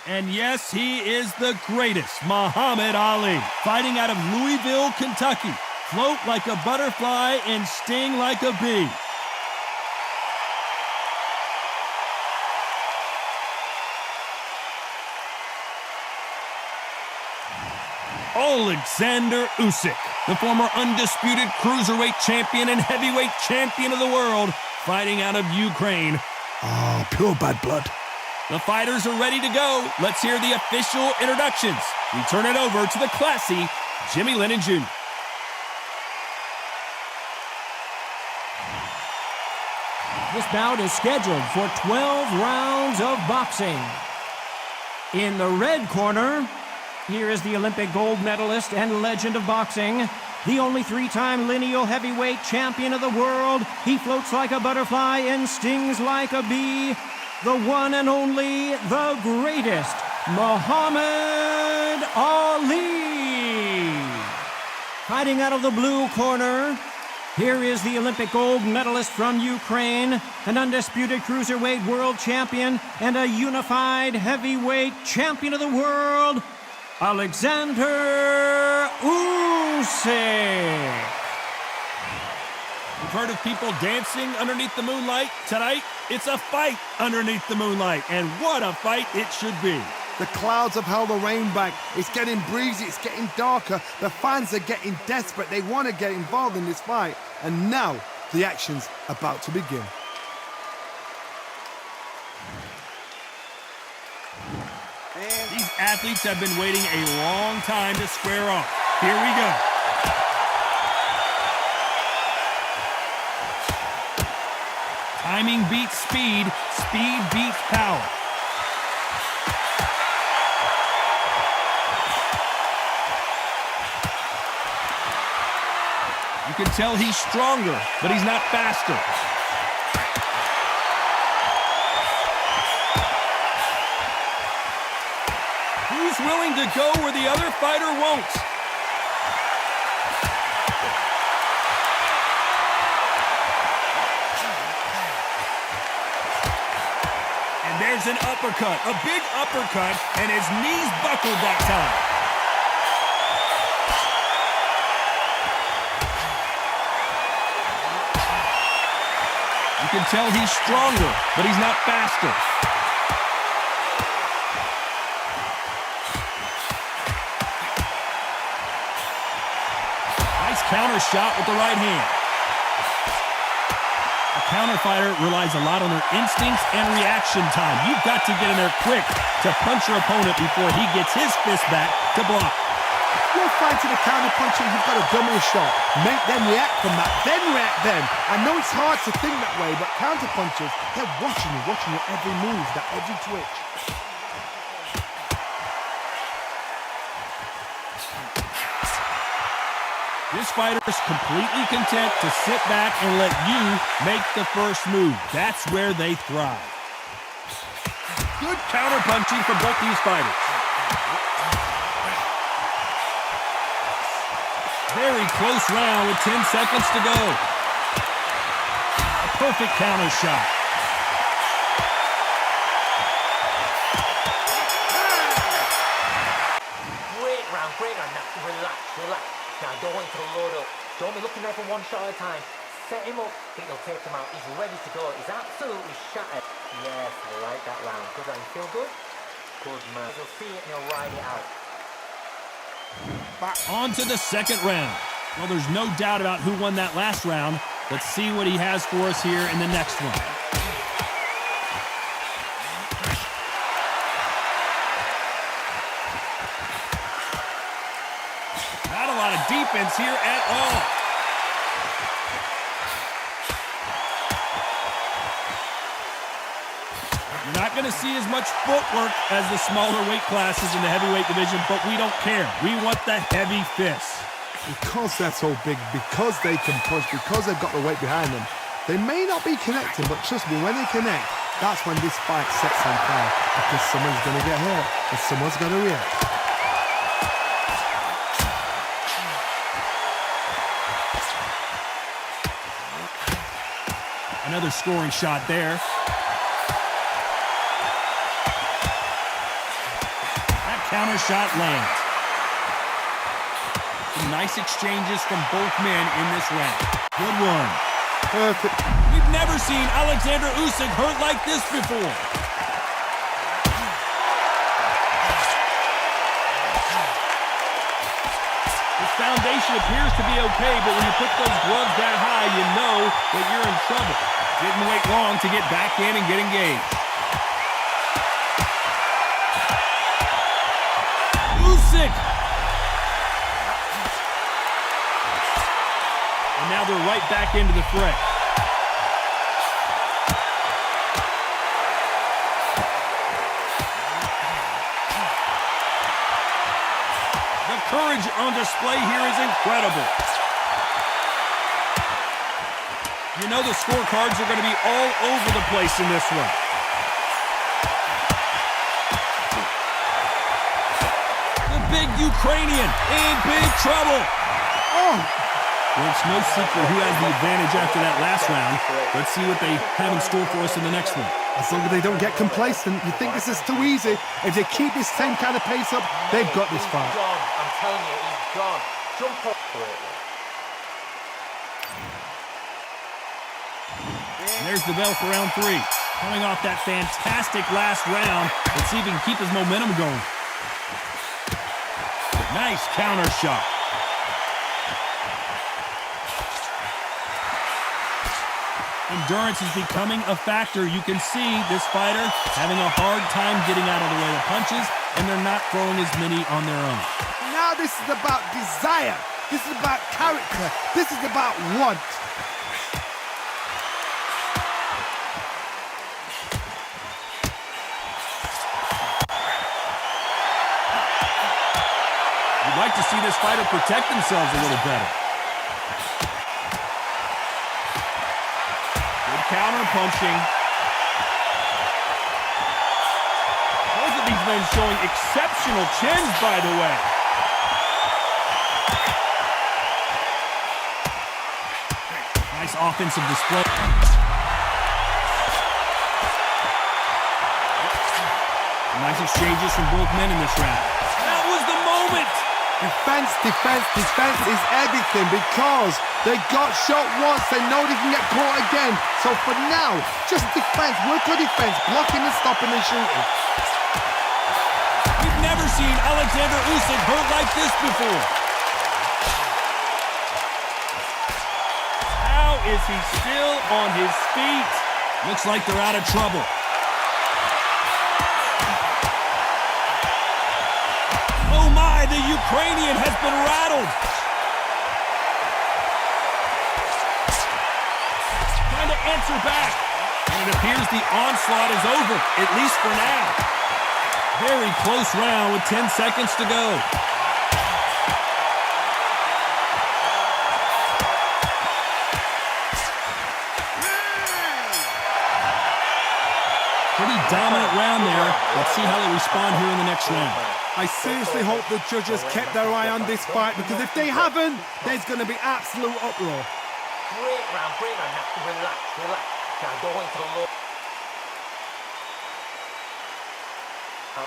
And yes, he is the greatest, Muhammad Ali, fighting out of Louisville, Kentucky. Float like a butterfly and sting like a bee. Oleksandr Usyk, the former undisputed cruiserweight champion and heavyweight champion of the world, fighting out of Ukraine. Oh, pure bad blood. The fighters are ready to go. Let's hear the official introductions. We turn it over to the classy Jimmy Lennon Jr. This bout is scheduled for 12 rounds of boxing. In the red corner, here is the Olympic gold medalist and legend of boxing, the only three-time lineal heavyweight champion of the world. He floats like a butterfly and stings like a bee. The one and only, the greatest, Muhammad Ali. Fighting out of the blue corner, here is the Olympic gold medalist from Ukraine, an undisputed cruiserweight world champion, and a unified heavyweight champion of the world, Oleksandr Usyk. We've heard of people dancing underneath the moonlight. Tonight, it's a fight underneath the moonlight, and what a fight it should be. The clouds have held the rain back. It's getting breezy, it's getting darker. The fans are getting desperate. They want to get involved in this fight. And now, the action's about to begin. These athletes have been waiting a long time to square off. Here we go. Timing beats speed, speed beats power. You can tell he's stronger, but he's not faster. Who's willing to go where the other fighter won't? And there's an uppercut, a big uppercut, and his knees buckled that time. You can tell he's stronger, but he's not faster. Nice counter shot with the right hand. A counter fighter relies a lot on their instincts and reaction time. You've got to get in there quick to punch your opponent before he gets his fist back to block. You're fighting a counter puncher, you've got to double shot. Make them react from that, then react then. I know it's hard to think that way, but counter punchers, they're watching your every move, that every twitch. This fighter's completely content to sit back and let you make the first move. That's where they thrive. Good counter punching from both these fighters. Very close round with 10 seconds to go. A perfect counter shot. Great round, great round. Now, relax. Now, don't want to load up. Don't be looking there for one shot at a time. Set him up, think you'll take him out. He's ready to go. He's absolutely shattered. Yes, I like that round. Good round. You feel good? Good, man. You'll see it and you'll ride it out. On to the second round. Well, there's no doubt about who won that last round. Let's see what he has for us here in the next one. Not a lot of defense here at all. You're not going to see as much footwork as the smaller weight classes in the heavyweight division, but we don't care. We want the heavy fists. Because they're so big, because they can push, because they've got the weight behind them, they may not be connecting, but trust me, when they connect, that's when this fight sets on fire. Because someone's going to get hurt, and someone's going to react. Another scoring shot there. counter shot lands. Some nice exchanges from both men in this round. Good one. Perfect. We've never seen Oleksandr Usyk hurt like this before. His foundation appears to be okay, but when you put those gloves that high, you know that you're in trouble. Didn't wait long to get back in and get engaged. Usyk! And now they're right back into the fray. The courage on display here is incredible. You know the scorecards are going to be all over the place in this one. The big Ukrainian in big trouble. Oh! Well, it's no secret who has the advantage after that last round. Let's see what they have in store for us in the next one. As long as they don't get complacent, you think this is too easy. If they keep this same kind of pace up, they've got this fight. He's gone. I'm telling you, he's gone. Jump up for it. And there's the bell for round 3. Coming off that fantastic last round. Let's see if he can keep his momentum going. Nice counter shot. Endurance is becoming a factor. You can see this fighter having a hard time getting out of the way of punches, and they're not throwing as many on their own. Now this is about desire. This is about character. This is about want. You'd like to see this fighter protect themselves a little better. Counter punching. Both of these men showing exceptional chins, by the way. Nice offensive display. Nice exchanges from both men in this round. That was the moment. Defense, defense, defense is everything because they got shot once. They know they can get caught again. So for now, just defense, work on defense, blocking and stopping and shooting. We've never seen Oleksandr Usyk hurt like this before. How is he still on his feet? Looks like they're out of trouble. Oh my, the Ukrainian has been rattled. Trying to answer back. And it appears the onslaught is over, at least for now. Very close round with 10 seconds to go. Pretty dominant round there. Let's see how they respond here in the next round. I seriously hope the judges kept their eye on this fight because if they haven't, there's going to be absolute uproar. Great round. Now, relax. Now, go into the low.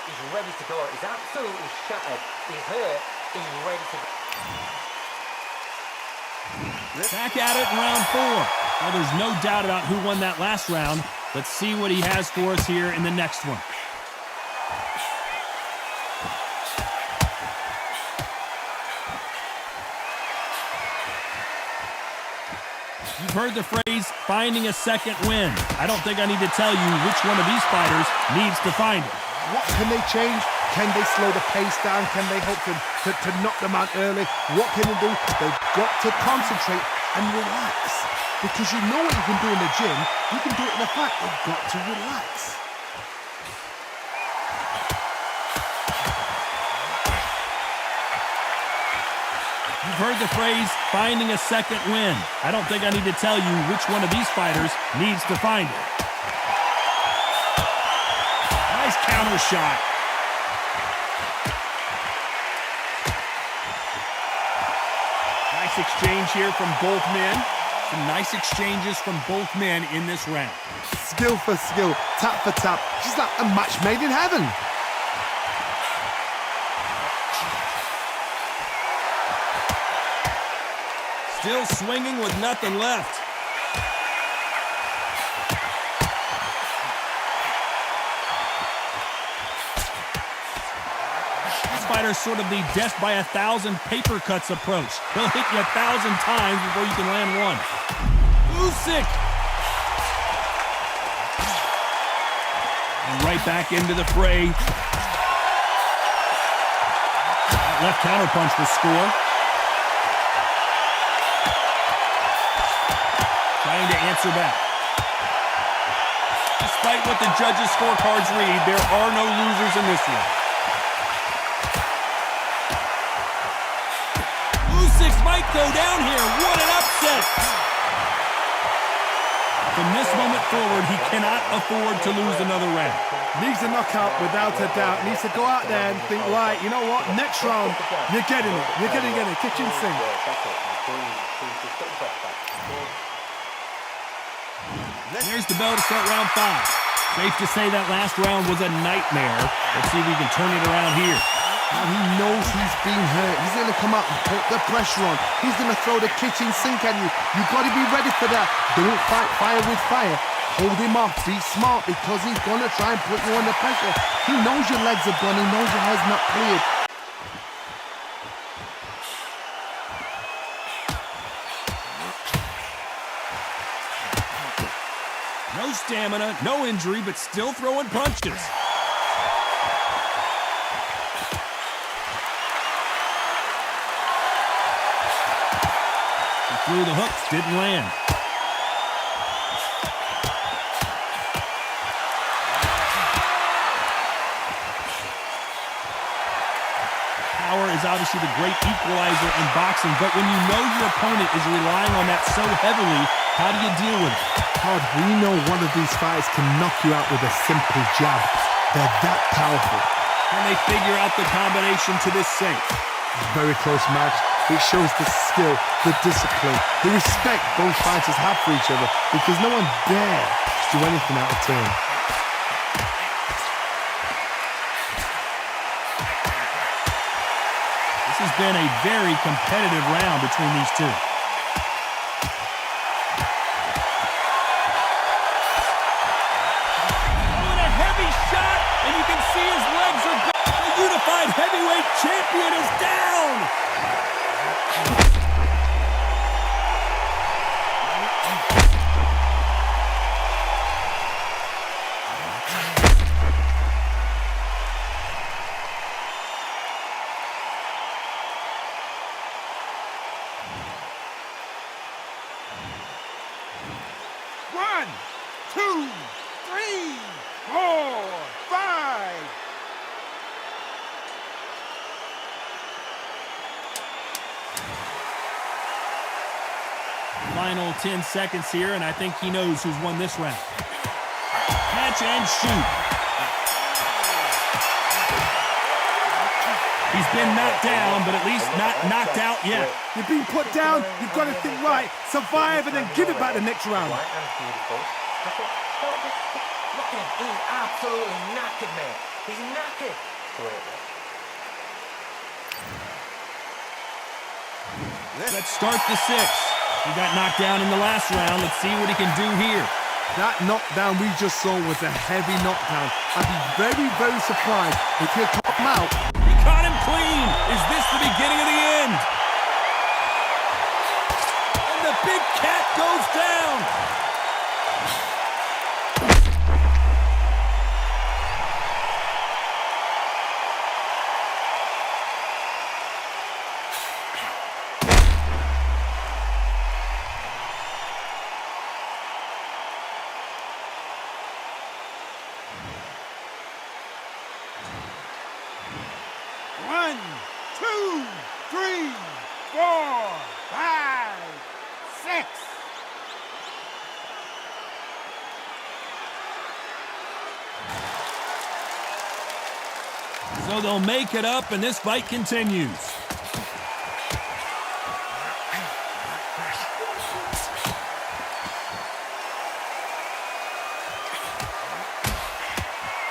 He's ready to go. He's absolutely shattered. He's hurt. He's ready to go. Back at it in round 4. Well, there's no doubt about who won that last round. Let's see what he has for us here in the next one. You've heard the phrase, finding a second win. I don't think I need to tell you which one of these fighters needs to find it. What can they change? Can they slow the pace down? Can they hope to knock them out early? What can they do? They've got to concentrate and relax. Because you know what you can do in the gym, you can do it in the fight. They've got to relax. You've heard the phrase, finding a second win. I don't think I need to tell you which one of these fighters needs to find it. Nice counter shot. Nice exchange here from both men. Some nice exchanges from both men in this round. Skill for skill, tap for tap, just like a match made in heaven. Still swinging with nothing left. This fighter's sort of the death by 1,000 paper cuts approach. He'll hit you 1,000 times before you can land one. Usyk! And right back into the fray. That left counterpunch will score. Trying to answer back. Despite what the judges' scorecards read, there are no losers in this one. Usyk might go down here. What an upset! From this moment forward, he cannot afford to lose another round. Needs a knockout without a doubt. Needs to go out there and think, right, you know what? Next round, you're getting it. You're getting it. Kitchen sink. There's the bell to start round 5. Safe to say that last round was a nightmare. Let's see if we can turn it around here. Now he knows he's been hurt. He's going to come out and put the pressure on. He's going to throw the kitchen sink at you. You've got to be ready for that. Don't fight fire with fire. Hold him off. Be smart because he's going to try and put you under pressure. He knows your legs are gone. He knows your head's not cleared. No stamina, no injury, but still throwing punches. He threw the hooks, didn't land. Power is obviously the great equalizer in boxing, but when you know your opponent is relying on that so heavily, how do you deal with it? Todd, we know one of these fighters can knock you out with a simple jab. They're that powerful. Can they figure out the combination to this sink? Very close match. It shows the skill, the discipline, the respect both fighters have for each other because no one dares do anything out of turn. This has been a very competitive round between these two. Unified heavyweight champion is down! One, two, three, 4, 5. Final 10 seconds here, and I think he knows who's won this round. Catch and shoot. He's been knocked down, but at least not knocked out yet. You've been put down, you've got to think right, survive and then give it back the next round. Look at him, he's absolutely knackered, man. He's knackered. Let's start the 6th. He got knocked down in the last round. Let's see what he can do here. That knockdown we just saw was a heavy knockdown. I'd be very, very surprised if he'll come out. He caught him clean. Is this the beginning of the end? And the big cat goes down. One, two, three, 4, 5, 6. So they'll make it up, and this fight continues.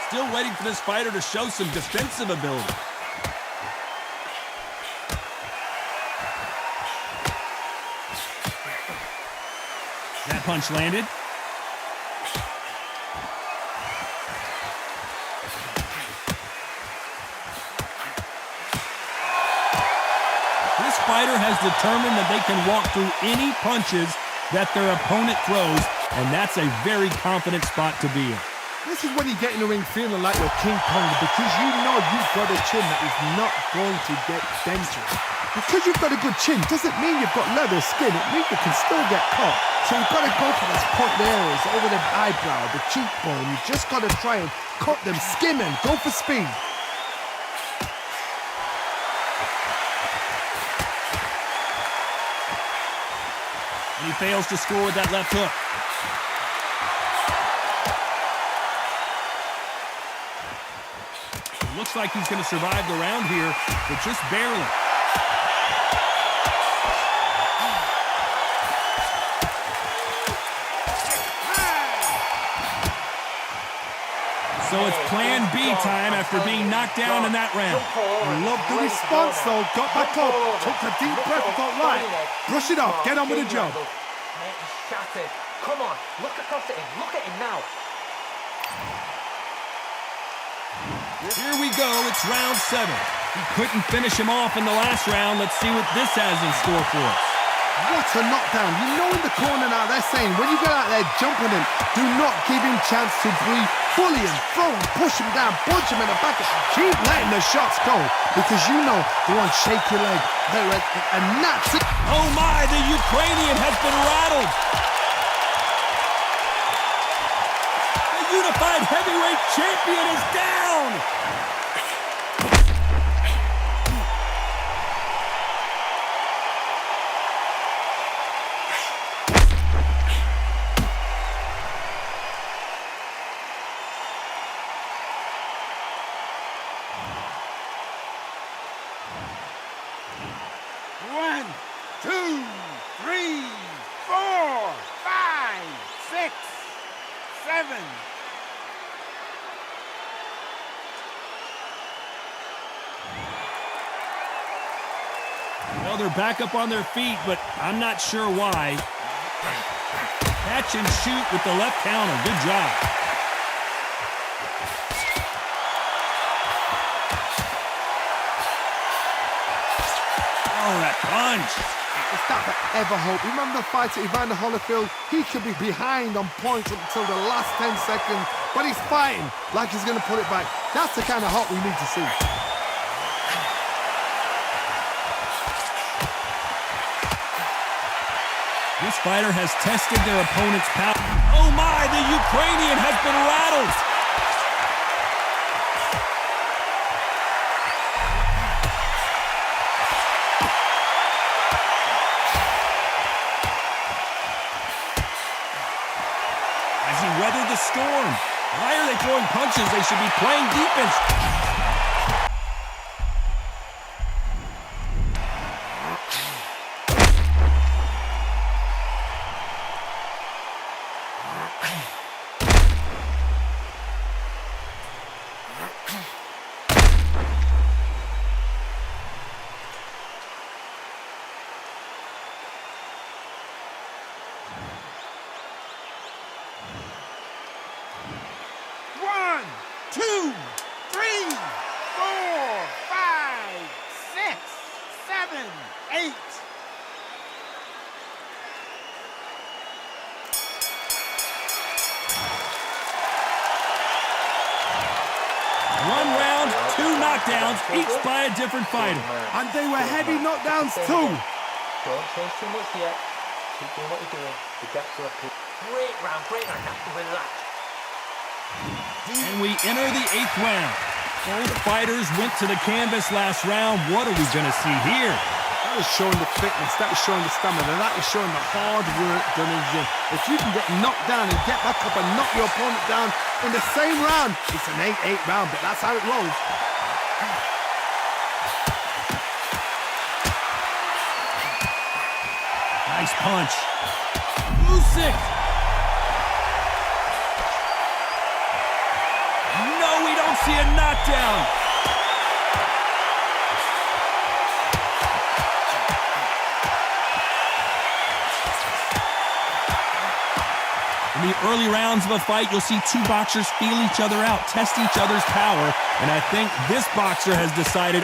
Still waiting for this fighter to show some defensive ability. That punch landed. This fighter has determined that they can walk through any punches that their opponent throws, and that's a very confident spot to be in. This is when you get in the ring feeling like you're King Kong, because you know you've got a chin that is not going to get dented. Because you've got a good chin doesn't mean you've got leather skin. It means you can still get cut. So you've got to go for those point areas over the eyebrow, the cheekbone. You've just got to try and cut them, skim them, go for speed. And he fails to score with that left hook. It looks like he's going to survive the round here, but just barely. So it's plan B time after being knocked down in that round. Love the response though. Got back up, took a deep breath, thought, right, brush it off, get on with the job. Mate, he's shattered. Come on, look across at him. Look at him now. Here we go, it's round 7. He couldn't finish him off in the last round. Let's see what this has in store for us. What a knockdown. You know in the corner now they're saying when you get out there jumping him, do not give him chance to breathe. Bully him, throw him, push him down, punch him in the back. Keep letting the shots go, because you know they want to shake your leg. And that's it. Oh my, the Ukrainian has been rattled. The unified heavyweight champion is down. One, two, three, 4, 5, 6, 7. Well, they're back up on their feet, but I'm not sure why. Catch and shoot with the left counter. Good job. Oh, that punch. If that ever hope. Remember the fight at Evander Holyfield? He could be behind on points up until the last 10 seconds, but he's fighting like he's going to put it back. That's the kind of hope we need to see. This fighter has tested their opponent's power. Oh my, the Ukrainian has been rattled. As he weathered the storm. Why are they throwing punches? They should be playing defense. One, two, 3, 4, 5, 6, 7, 8. One round, 2 knockdowns, each by a different fighter. And they were heavy knockdowns too. Don't change too much yet. Keep doing what you're doing. The gaps are up here. Great round. Now relax. And we enter the 8th round. Both fighters went to the canvas last round. What are we going to see here? That was showing the fitness, that was showing the stamina, that is showing the hard work done in the gym. If you can get knocked down and get back up and knock your opponent down in the same round, it's an 8-8 round, but that's how it rolls. Nice punch. Usyk. No, we don't see a knockdown. early rounds of a fight, you'll see two boxers feel each other out, test each other's power, and I think this boxer has decided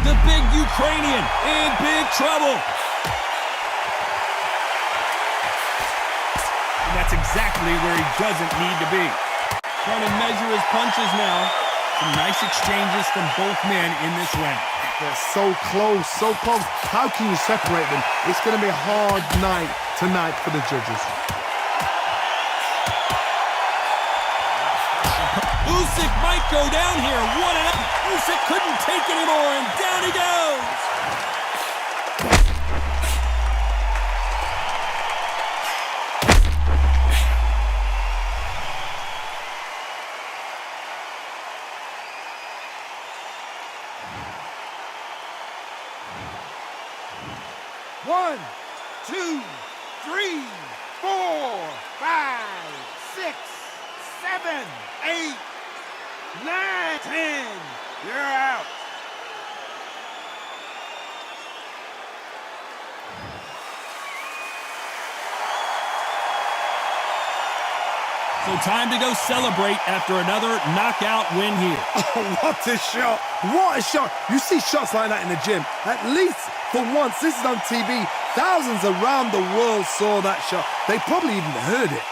the big Ukrainian in big trouble. And that's exactly where he doesn't need to be. Trying to measure his punches now. Some nice exchanges from both men in this round. They're so close, so close. How can you separate them? It's going to be a hard night tonight for the judges. Usyk might go down here. 1-0. Usyk couldn't take anymore, and down he goes. One, 2, 3, 4, 5, 6, 7, 8, 9, 10. You're out. So time to go celebrate after another knockout win here. Oh, what a shot. What a shot. You see shots like that in the gym. At least for once, this is on TV. Thousands around the world saw that shot. They probably even heard it.